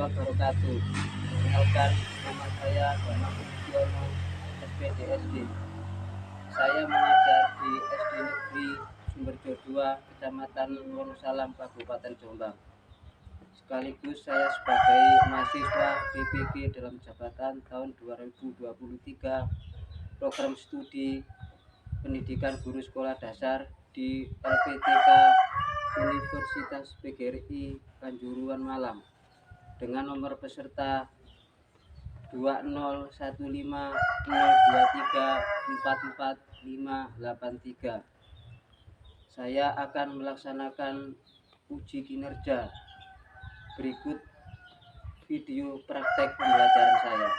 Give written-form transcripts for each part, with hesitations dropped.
warahmatullahi wabarakatuh. Perkenalkan, nama saya Bambang Sugiono, SPDSD. Saya mengajar di SD Negeri Sumberjo 2, Kecamatan Wonosalam, Kabupaten Jombang. Sekaligus saya sebagai mahasiswa BPG dalam jabatan tahun 2023 program studi pendidikan guru sekolah dasar di LPTK Universitas PGRI Kanjuruhan Malang dengan nomor peserta 2015023445583. Saya akan melaksanakan uji kinerja. Berikut video praktek pembelajaran saya.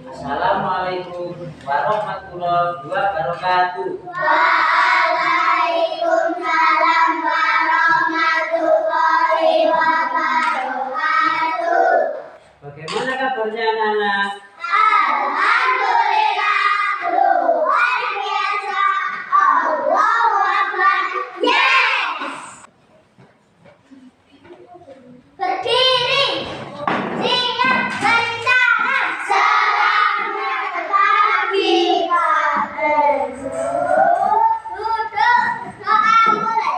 Assalamualaikum warahmatullahi wabarakatuh. Waalaikumsalam warahmatullahi wabarakatuh. Bagaimana kabarnya anak-anak? Alhamdulillah, luar biasa. Allahu Akbar. Yes. Berdiri. Siap bencana. Selamat pagi, Pak Enzo. Duduk, doa mulai.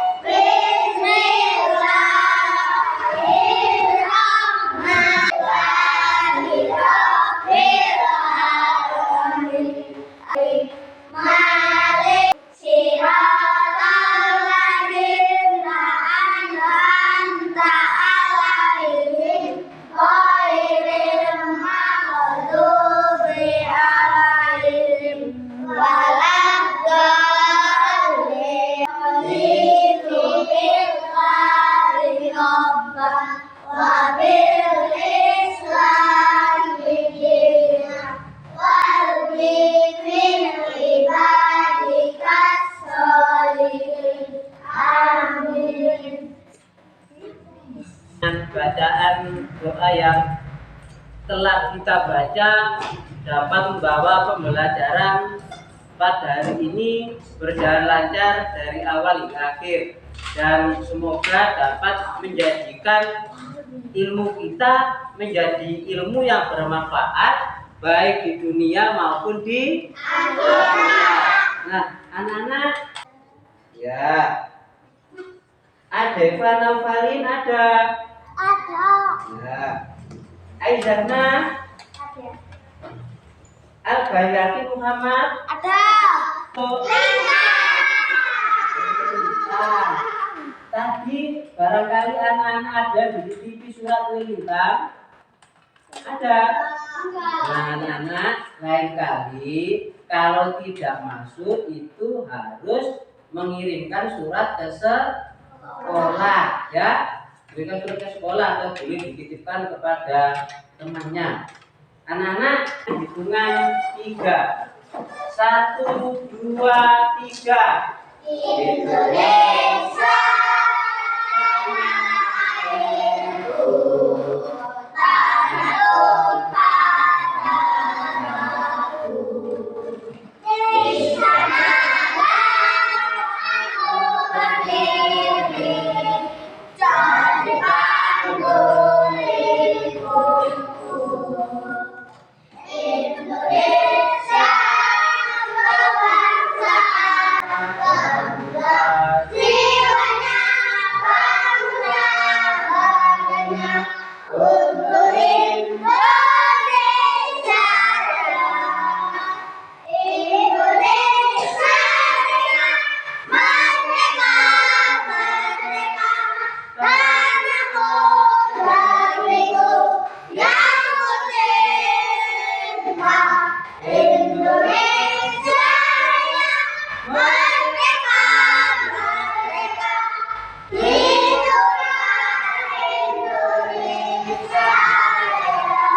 Malik siratal ladzina an'amta 'alaihim ghairil maghdubi 'alaihim waladdallin. Raditu billahi rabban wa bil islami dinan wal min ibadikas sholihin. Amin. Bacaan doa yang telah kita baca dapat membawa pembelajaran pada hari ini berjalan lancar dari awal hingga akhir, dan semoga dapat menjadikan ilmu kita menjadi ilmu yang bermanfaat baik di dunia maupun di akhirat. Nah, anak-anak, ya Deva Naufalin ada. Ada. Ya. Aizarna Ada. Al-Bayaki Muhammad. Ada. Nah, tadi barangkali anak-anak ada di TV surat lintang. Ada. Nah, anak-anak lain kali kalau tidak masuk itu harus mengirimkan surat ke sekolah, ya. Berikan surat ke sekolah atau boleh dititipkan kepada temannya. Anak-anak hitungan 3. 1, 2, 3. Indonesia tanah airku, tanah tumpah darahku. Di sanalah aku berdiri, jadi panggul ibuku. Indonesia kebangsaan bangga, jiwanya bangga badannya untuk Indonesia Raya. Indonesia Raya, merdeka, merdeka, tanahku, negeriku yang merdeka. Indonesia Raya, merdeka, merdeka, hiduplah Indonesia Raya.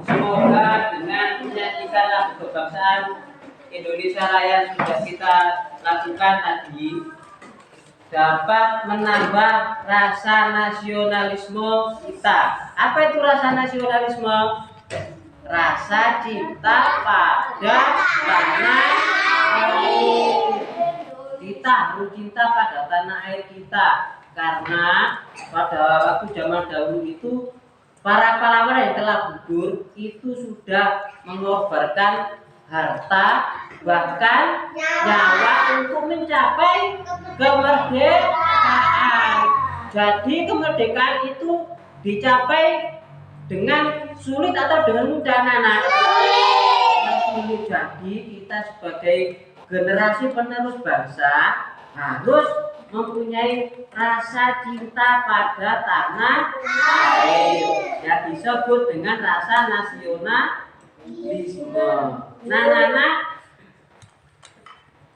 Semoga dengan menyanyikan lagu kebangsaan Indonesia Raya yang sudah kita lakukan tadi dapat menambah rasa nasionalisme kita. Apa itu rasa nasionalisme? Rasa cinta pada tanah air. Kita harus cinta pada tanah air kita, karena pada waktu zaman dahulu itu para pahlawan yang telah gugur itu sudah mengorbankan harta bahkan nyawa untuk mencapai kemerdekaan. Jadi kemerdekaan itu dicapai dengan sulit atau dengan mudah, anak-anak? Sulit. Jadi kita sebagai generasi penerus bangsa harus mempunyai rasa cinta pada tanah air yang disebut dengan rasa nasionalisme. Nah, anak-anak,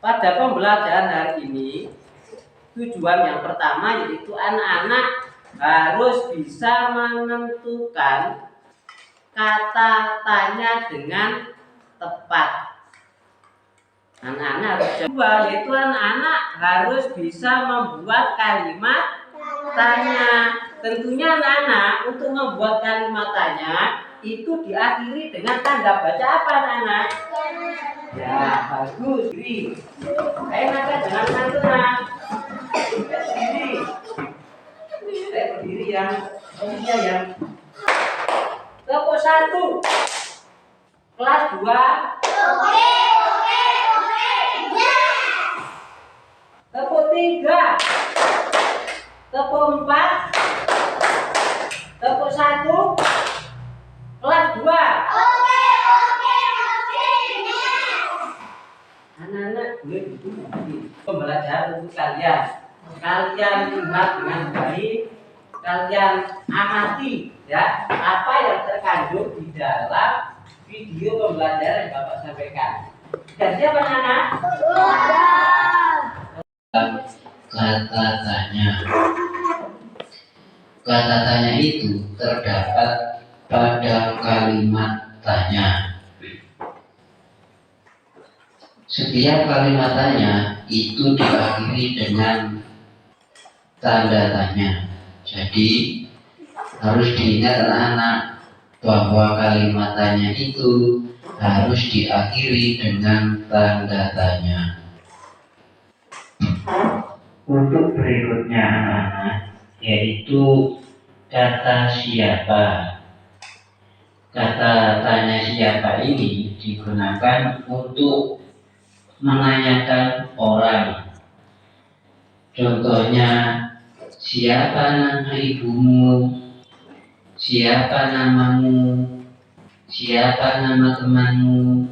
pada pembelajaran hari ini tujuan yang pertama yaitu anak-anak harus bisa menentukan kata tanya dengan tepat. Anak-anak harus kedua yaitu anak-anak harus bisa membuat kalimat tanya. Tentunya anak-anak untuk membuat kalimat tanya itu diakhiri dengan tanda baca apa, anak-anak? Ya, bagus. Diri. Ayo naga jangan ngantuk, nak. Diri. Berdiri yang posisinya yang kelompok 1 kelas 2. Oke. Kelompok 3 kelompok 4 kelompok 1 kelas 2. Oke. Anak-anak boleh duduk nanti. Pembelajaran untuk kalian lihat dengan baik, kalian amati ya apa yang terkandung di dalam video pembelajaran yang Bapak sampaikan. Dan siapa, anak? Kata tanya. Kata tanya itu terdapat pada kalimat tanya. Setiap kalimat tanya itu diakhiri dengan tanda tanya. Jadi harus diingat anak-anak bahwa kalimat tanya itu harus diakhiri dengan tanda tanya. Untuk berikutnya anak-anak yaitu kata siapa. Kata tanya siapa ini digunakan untuk menanyakan orang. Contohnya Siapa nama ibumu? Siapa namamu? Siapa nama temanmu?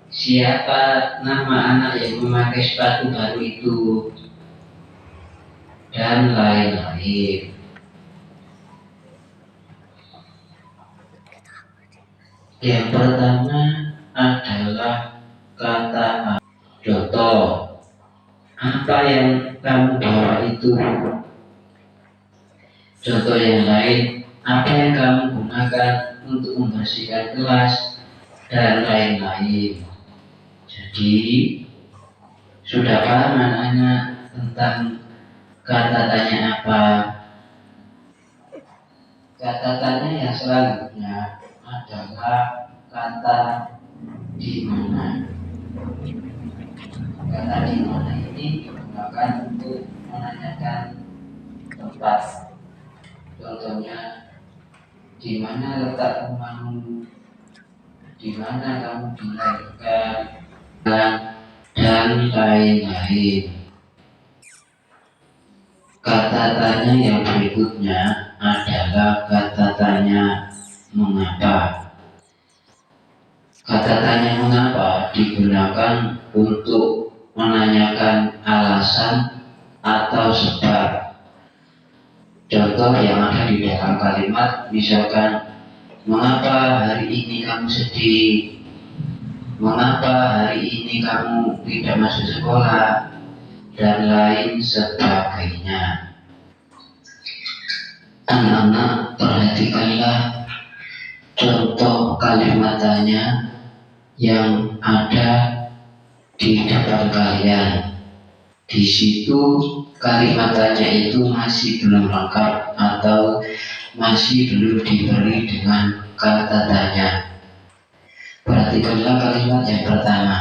Siapa nama anak yang memakai sepatu baru itu? Dan lain-lain. Yang pertama adalah kata contoh. Apa yang kamu bawa itu? Contoh yang lain, apa yang kamu gunakan untuk membersihkan kelas? Dan lain-lain. Jadi sudah paham anak-anak tentang kata tanya apa? Kata tanya yang selanjutnya adalah kata di mana. Kata di mana ini digunakan untuk menanyakan tempat. Contohnya, di mana letak rumahmu? Di mana kamu dilahirkan? Dan lain-lain. Kata tanya yang berikutnya adalah kata tanya mengapa. Kata tanya mengapa digunakan untuk menanyakan alasan atau sebab. Contoh yang ada di dalam kalimat, misalkan, mengapa hari ini kamu sedih? Mengapa hari ini kamu tidak masuk sekolah? Dan lain sebagainya. Anak-anak, perhatikanlah contoh kalimat tanya yang ada di depan kalian. Di situ kalimat tanya itu masih belum lengkap atau masih belum diberi dengan kata tanya. Perhatikanlah kalimat yang pertama.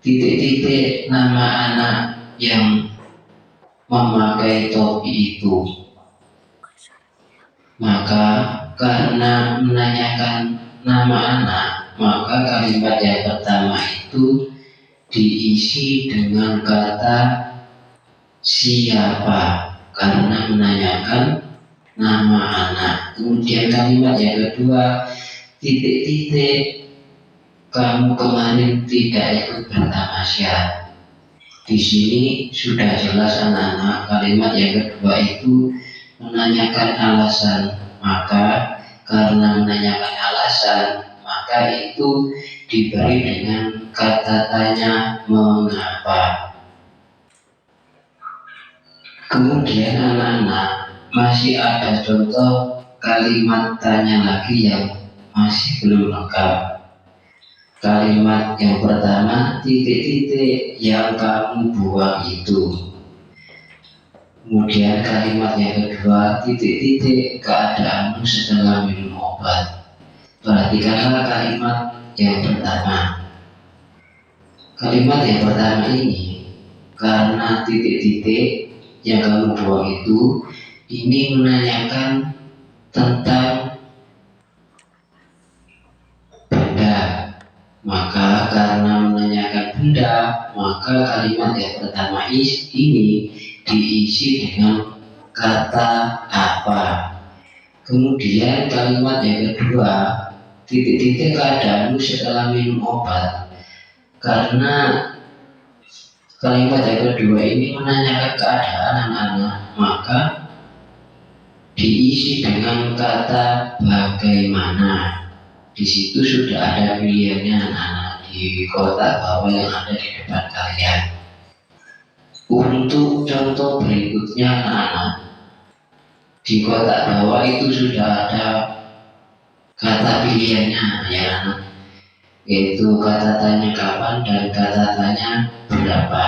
Titik-titik nama anak yang memakai topi itu. Maka karena menanyakan nama anak, maka kalimat yang pertama itu diisi dengan kata siapa, karena menanyakan nama anak. Kemudian kalimat yang kedua, titik-titik kamu kemarin tidak ikut bertamasya. Di sini sudah jelas anak-anak, kalimat yang kedua itu menanyakan alasan. Maka karena menanyakan alasan, maka itu diberi dengan kata tanya mengapa. Kemudian anak-anak, masih ada contoh kalimat tanya lagi yang masih belum lengkap. Kalimat yang pertama, titik-titik yang kamu buang itu. Kemudian kalimat yang kedua, titik-titik keadaanmu setelah minum obat. Perhatikanlah kalimat yang pertama. Kalimat yang pertama ini, karena titik-titik yang kamu buang itu, ini menanyakan tentang benda. Maka karena menanyakan benda, maka kalimat yang pertama ini diisi dengan kata apa. Kemudian kalimat yang kedua, titik-titik keadaanmu setelah minum obat. Karena kalimat yang kedua ini menanyakan keadaan anak-anak, maka diisi dengan kata bagaimana. Di situ sudah ada pilihannya anak-anak di kotak bawah yang ada di depan kalian. Untuk contoh berikutnya anak-anak, di kotak bawah itu sudah ada kata pilihannya ya anak, yaitu kata tanya kapan dan kata tanya berapa.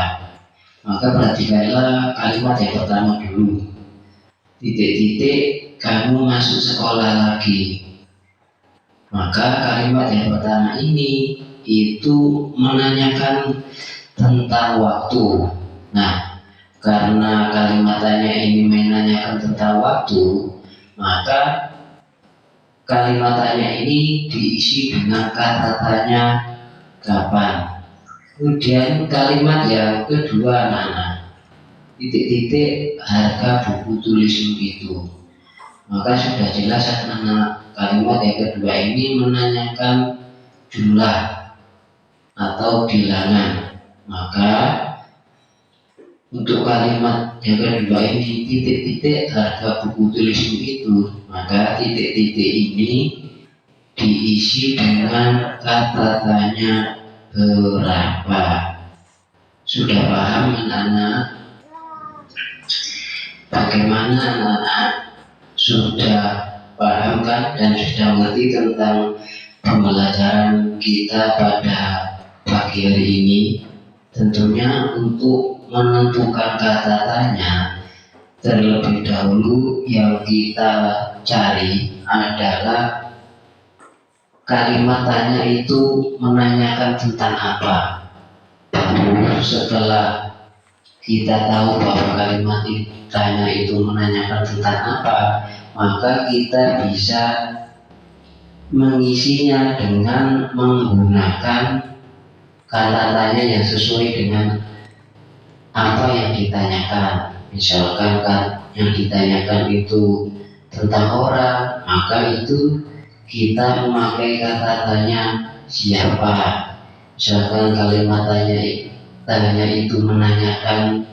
Maka perhatikanlah kalimat yang pertama dulu. Titik-titik kamu masuk sekolah lagi. Maka kalimat yang pertama ini itu menanyakan tentang waktu. Nah, karena kalimat tanya ini menanyakan tentang waktu, maka kalimat tanya ini diisi dengan kata tanya kapan. Kemudian kalimat yang kedua anak-anak, titik-titik harga buku tulismu itu. Maka sudah jelas anak-anak, kalimat yang kedua ini menanyakan jumlah atau bilangan. Maka untuk kalimat yang kedua ini titik-titik harga buku tulismu itu, maka titik-titik ini diisi dengan kata tanya berapa. Sudah paham anak-anak? Bagaimana anak-anak? Sudah paham kan dan sudah mengerti tentang pembelajaran kita pada pagi hari ini? Tentunya untuk menentukan kata tanya, terlebih dahulu yang kita cari adalah kalimat tanya itu menanyakan tentang apa. Baru setelah kita tahu bahwa kalimat tanya itu menanyakan tentang apa, maka kita bisa mengisinya dengan menggunakan kata tanya yang sesuai dengan apa yang ditanyakan. Misalkan kan yang ditanyakan itu tentang orang, maka itu kita memakai kata tanya siapa. Misalkan kalimat tanya itu menanyakan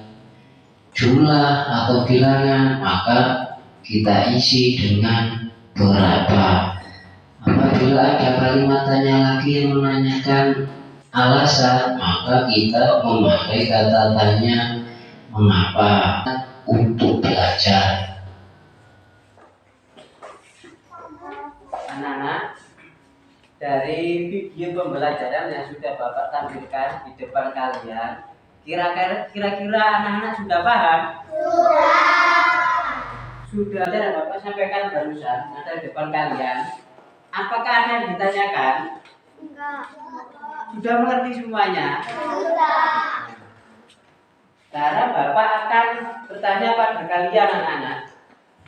jumlah atau bilangan, maka kita isi dengan berapa. Apabila ada kalimat tanya lagi yang menanyakan alasan, maka kita memakai kata tanya mengapa untuk belajar. Anak-anak, dari video pembelajaran yang sudah Bapak tampilkan di depan kalian, kira-kira anak-anak sudah paham? Sudah. Yang Bapak sampaikan barusan ada di depan kalian. Apakah ada yang ditanyakan? Enggak. Sudah mengerti semuanya? Sudah. Sekarang Bapak akan bertanya pada kalian anak-anak.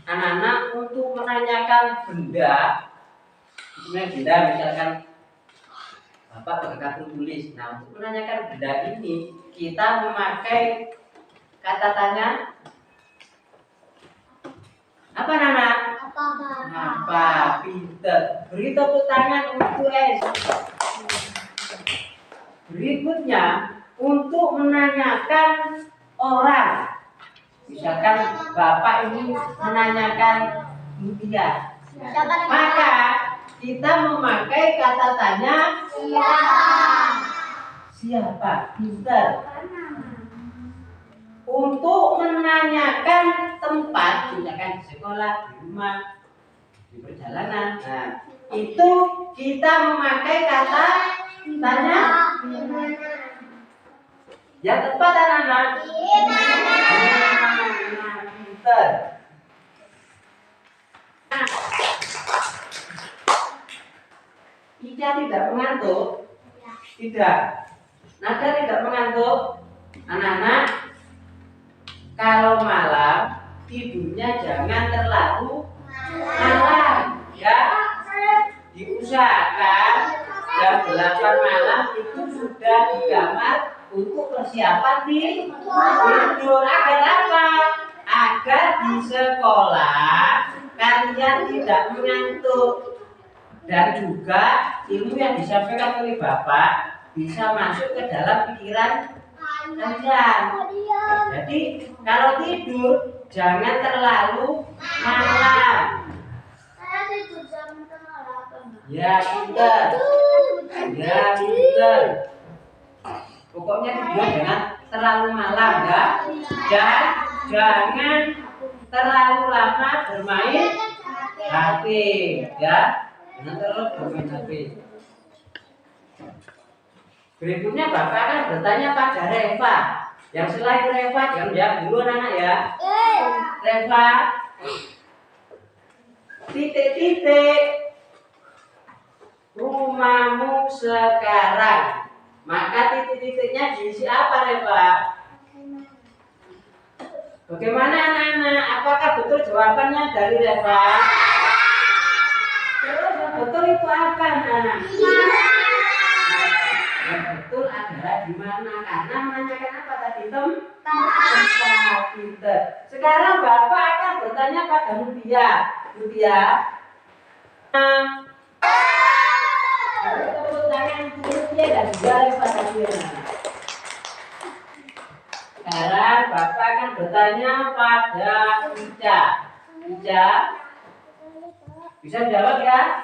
Anak-anak untuk menanyakan benda, misalkan Bapak pakai kartu tulis. Nah, untuk menanyakan benda ini kita memakai kata tanya apa, anak? Apa? Pinter. Beri tepuk tangan untuk S. Berikutnya untuk menanyakan orang. Misalkan Bapak ini menanyakan Mutia, maka kita memakai kata tanya siapa? Pinter. Untuk menanyakan tempat, misalkan di sekolah, di rumah, di perjalanan, nah itu kita memakai kata tanya yang tepat, anak-anak. Pinter. Ica tidak mengantuk? Tidak. Nada tidak mengantuk? Anak-anak, kalau malam tidurnya jangan terlalu malam, ya. Diusahakan jam 8 malam itu sudah di kamar untuk persiapan tidur. Agar apa? Agar di sekolah kalian tidak mengantuk, dan juga ilmu yang disampaikan oleh Bapak bisa masuk ke dalam pikiran kalian. Jadi kalau tidur jangan terlalu malam. Saya tidur jam setengah 8. Ya, pinter. Ya, pinter. Pokoknya tidur jangan terlalu malam, ya. Dan jangan terlalu lama bermain HP, ya. Jangan terlalu bermain HP. Berikutnya Bapak akan bertanya pada Reva. Yang selain Reva jangan jawab dulu, anak ya. Reva, titik-titik rumahmu sekarang. Maka titik-titiknya diisi apa, Reva? Bagaimana anak-anak? Apakah betul jawabannya dari Reva? Terus yang betul itu apa, anak-anak? Yang betul adalah bersaudara di mana? Karena menanyakan apa tadi, tempat pinter. Sekarang Bapak akan bertanya pada Mutia. Mutia, tepuk tangan untuk Mutia dan jari pada Firna. Sekarang Bapak akan bertanya pada Ica. Ica, bisa jawab ya?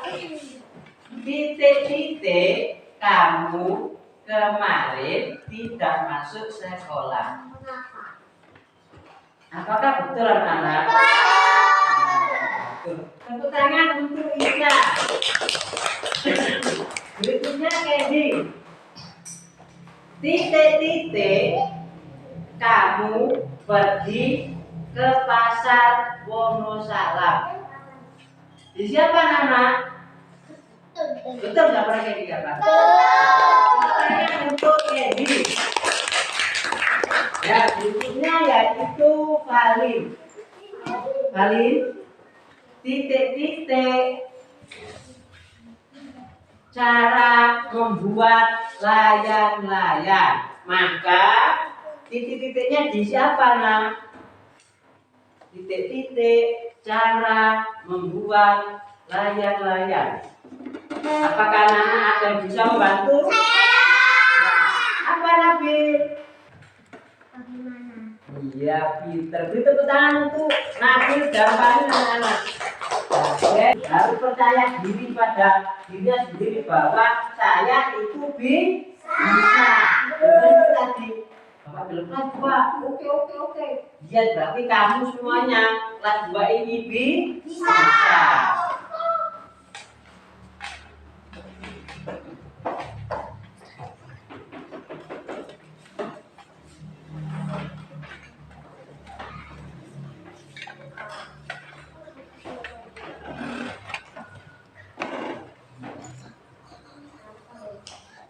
Titik-titik, kamu kemarin tidak masuk sekolah. Apakah betul anak-anak? Tepuk tangan untuk Ica. Berikutnya Candy. Titik-titik, kamu pergi ke pasar Wonosalam. Di siapa nama? Betul nggak pernah Candy apa? Pertanyaan untuk Candy. Ya, berikutnya yaitu Valin. Valin, titik-titik, cara membuat layang-layang. Maka titik-titiknya di siapa nak? Titik-titik, cara membuat layang-layang. Apakah anak ada yang bisa membantu? Apa Nabil? Iya, pinter. Beri tepuk tangan untuk Nabil dan Valin anak-anak. Oke, harus percaya diri pada dirinya sendiri bahwa saya itu bisa. Tadi Bapak bilang kelas 2. Oke. Ya, berarti kamu semuanya kelas 2 ini bisa.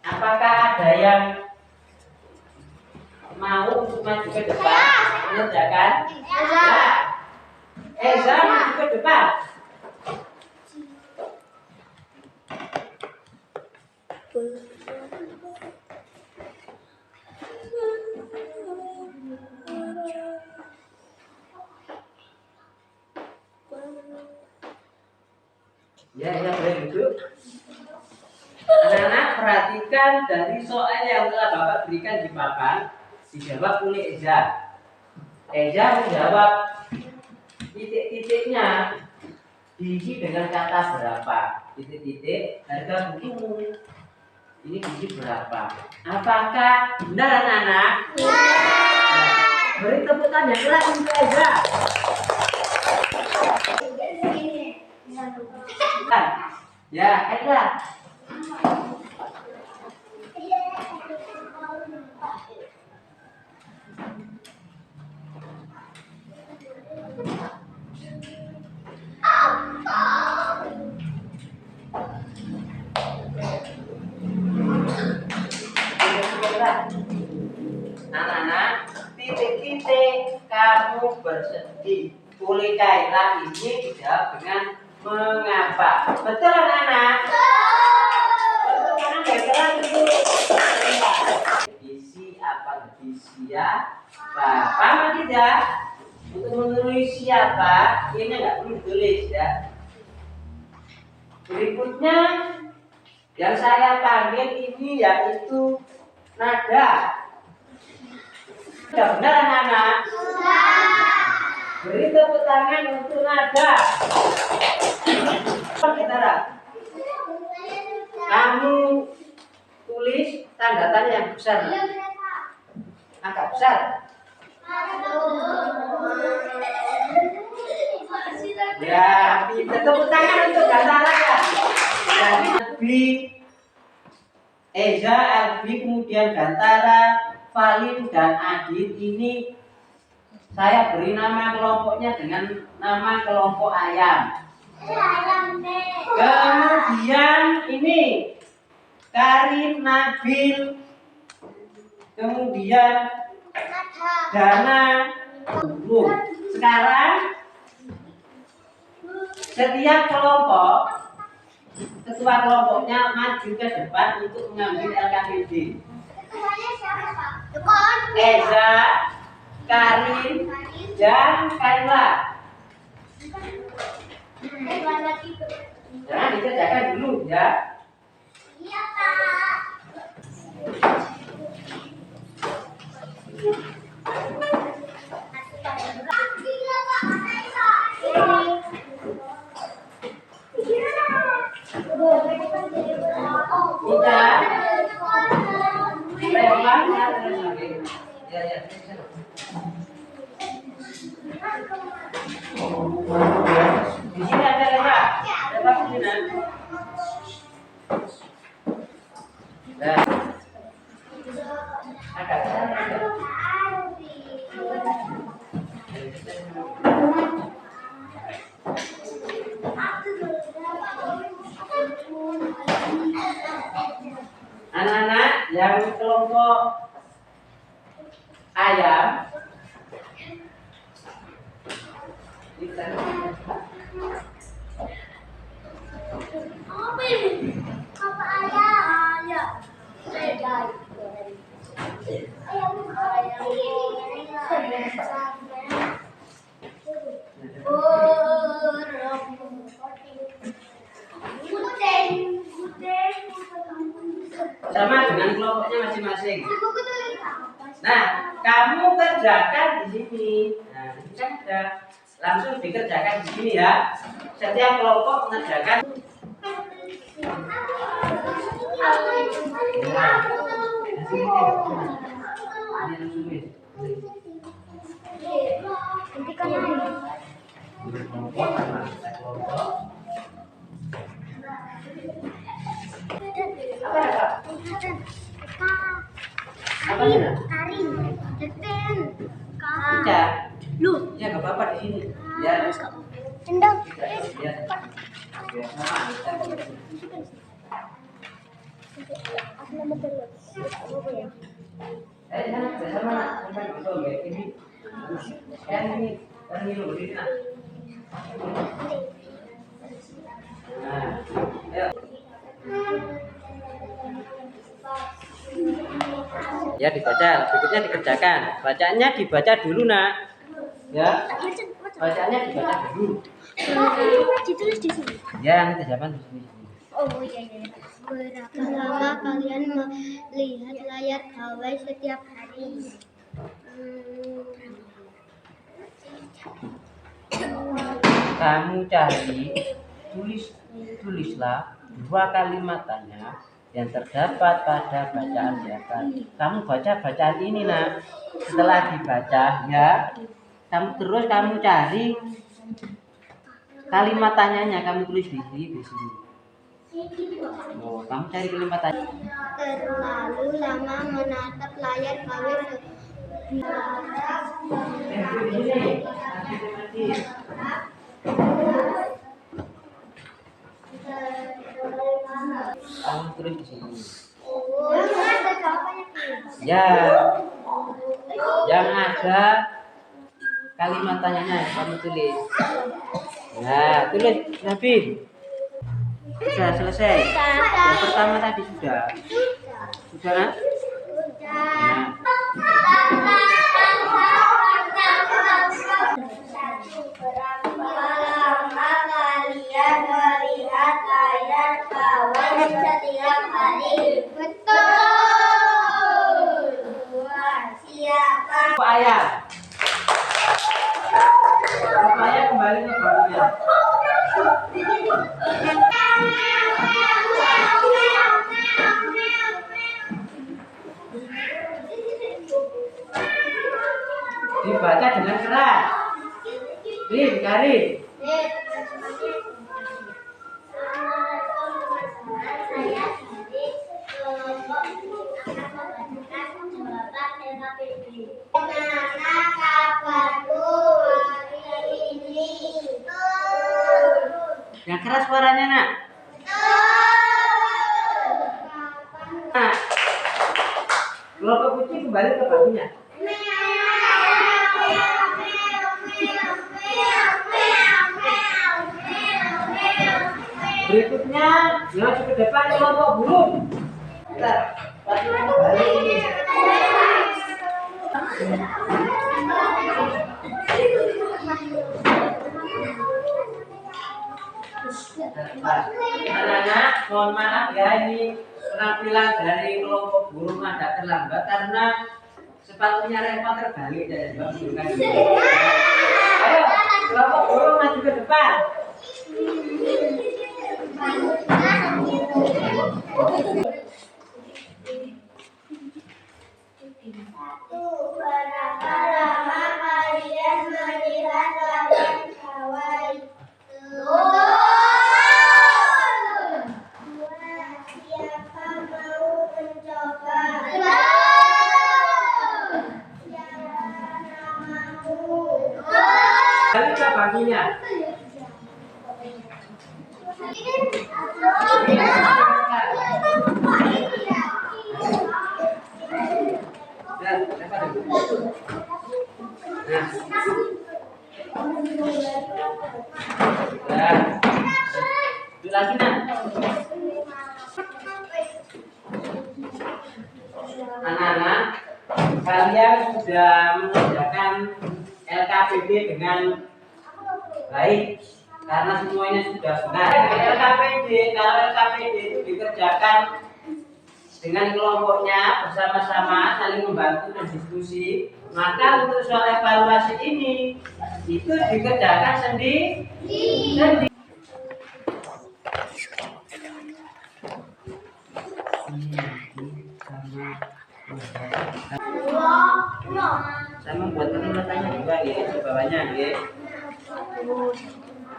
Apakah ada yang mau untuk maju ke depan mengerjakan? Ya. Eza maju ke depan. Ya, boleh duduk. Anak-anak perhatikan dari soal yang telah Bapak berikan di papan, dijawab oleh Eza. Eza menjawab titik-titiknya diisi dengan kata berapa. Titik-titik harga bukumu. Ini diisi berapa? Apakah benar anak-anak? Ya. Beri tepuk tangan yang keras untuk Eza. Ya, Eza. Anak-anak, titik-titik kamu bersedih. Boleh kailah ini dijawab dengan mengapa. Betul anak-anak? Betul karena baiklah dulu. Isi apa? Siapa? Paham tidak? Untuk menulis siapa, ini nggak perlu ditulis ya. Berikutnya yang saya panggil ini yaitu nada. Sudah benar anak-anak? Beri tepuk tangan untuk nada. Gitara, kamu tulis tanda tanya yang besar, agak besar. Ya, tepuk tangan untuk Gantara ya. Jadi Albi, Eza, Albi, kemudian Gantara, Valin dan Adit ini saya beri nama kelompoknya dengan nama kelompok ayam. Kemudian ini Karim, Nabil, kemudian Dana, Sekarang setiap kelompok, ketua kelompoknya maju ke depan untuk mengambil LKPD. Namanya siapa, Pak? Dekon. Eza, Karin, dan Kaila. Selamat tidur. Jangan dikerjakan dulu ya. Iya, Pak. Gila, Pak. Tidak. Lebarnya. Ya, ya. Di sini ada Reva. Reva di sini. Nah. Agak sana. Anak-anak yang kelompok ayam Apa ini? Apa ayam? Ayam. sama dengan kelompoknya masing-masing. Nah, kamu kerjakan di sini. Nah, ini kan ada langsung dikerjakan di sini ya. Setiap kelompok mengerjakan. Ya, ya nggak apa-apa di sini. Ya, Endang. ya. Ya, sama. Sama. Ini. Kan ini loh, ini. Nah, ayo. Ya dibaca, berikutnya dikerjakan. Bacaannya dibaca dulu nak. Ya, bacaannya dibaca dulu. Ditulis di sini. Ya, nanti jawaban di sini. Oh iya iya. Berapa lama kalian melihat layar gawai setiap hari? Kamu cari, tulislah dua kalimat tanya yang terdapat pada bacaan di atas. Kamu baca bacaan ini nak. Setelah dibaca ya, kamu cari kalimat tanyanya, kamu tulis di sini. Oh, kamu cari kalimat tanya. Terlalu lama menatap layar gawai Kamu tulis di sini. Oh, ada jawabannya. Ya, yang ada kalimat tanyanya kamu tulis. Nah, tulis Nabi. Sudah selesai. Yang pertama tadi sudah. Sudah kan? Nah. Lama kalian melihat layar gawai setiap hari? Betul. Siapa? Ayah. Ayah kembali ke bangkunya. Dibaca dengan keras. Karin. Bagaimana kabarmu hari ini? Yang keras suaranya nak. Nah, kelompok kucing kembali ke bangkunya. Berikutnya maju ke depan kelompok burung. Bentar. Fatimah balik ini. Anak-anak, mohon maaf ya, ini penampilan dari kelompok burung agak terlambat karena sepatunya Reva terbalik dari bukan. Ayo, kelompok burung maju ke depan. Berapa lama kalian melihat layan Hawaii? Siapa mau mencoba? Siapa namamu? Kali baginya. Lagi anak-anak, kalian sudah mengerjakan LKPD dengan baik karena semuanya sudah benar. Kalau LKPD itu dikerjakan dengan kelompoknya bersama-sama saling membantu dan diskusi, maka untuk soal evaluasi ini itu dikerjakan sendiri. Saya membuat kalimatnya juga ya, di bawahnya ya.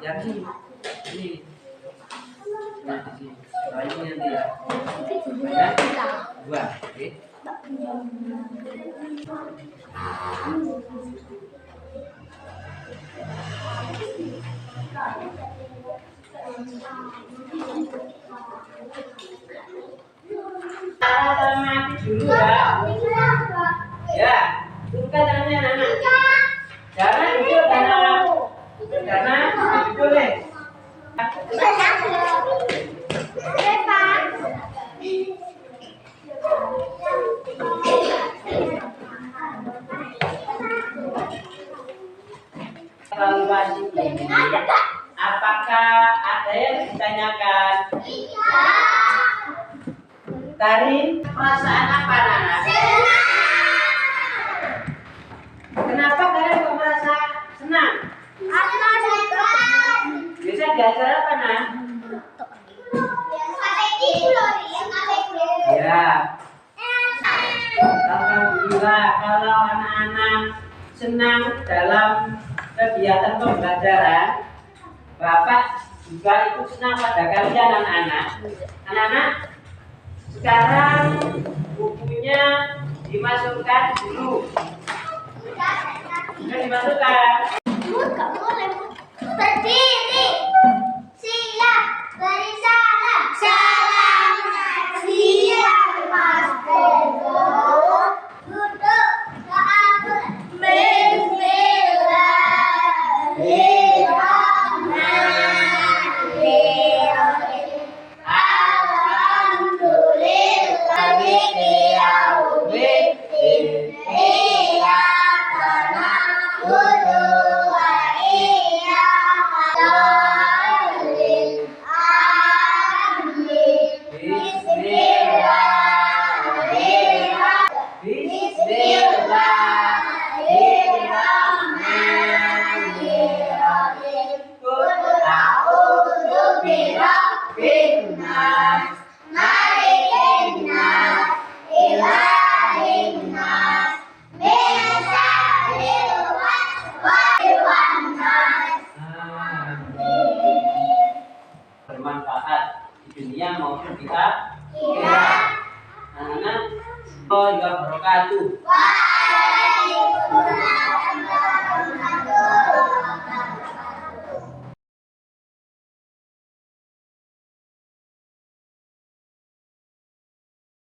Yang ini. Nah, di sini. Bawahnya nanti ya. Banyak. Dua, oke. Mati dulu ya. Ya, buka tangannya anak. Jangan duduk karena duduk deh. Evaluasi ini, apakah ada yang ditanyakan? Tarin, perasaan apa anak? Kenapa kalian kok merasa senang? Bisa di acara apa nak? Ya. Alhamdulillah kalau anak-anak senang dalam kegiatan pembelajaran, Bapak juga ikut senang pada kalian anak-anak. Anak-anak, sekarang bukunya dimasukkan dulu. Sudah dimasukkan. Berdiri, siap, beri salam. Salam, siap, Mas Teguh. Duduk, keatur. Bismillahirrahmanirrahim. Alhamdulillahirrahmanirrahim. Iyyaka na'budu wa iyyaka nasta'in. Amin. Bismillahirrahmanirrahim. Qul a'udzu birabbin nas, malikin nas, ilahin nas, min syarril waswasil nas. Bermanfaat di dunia maupun di akhirat. Anak-anak, wabarakatuh.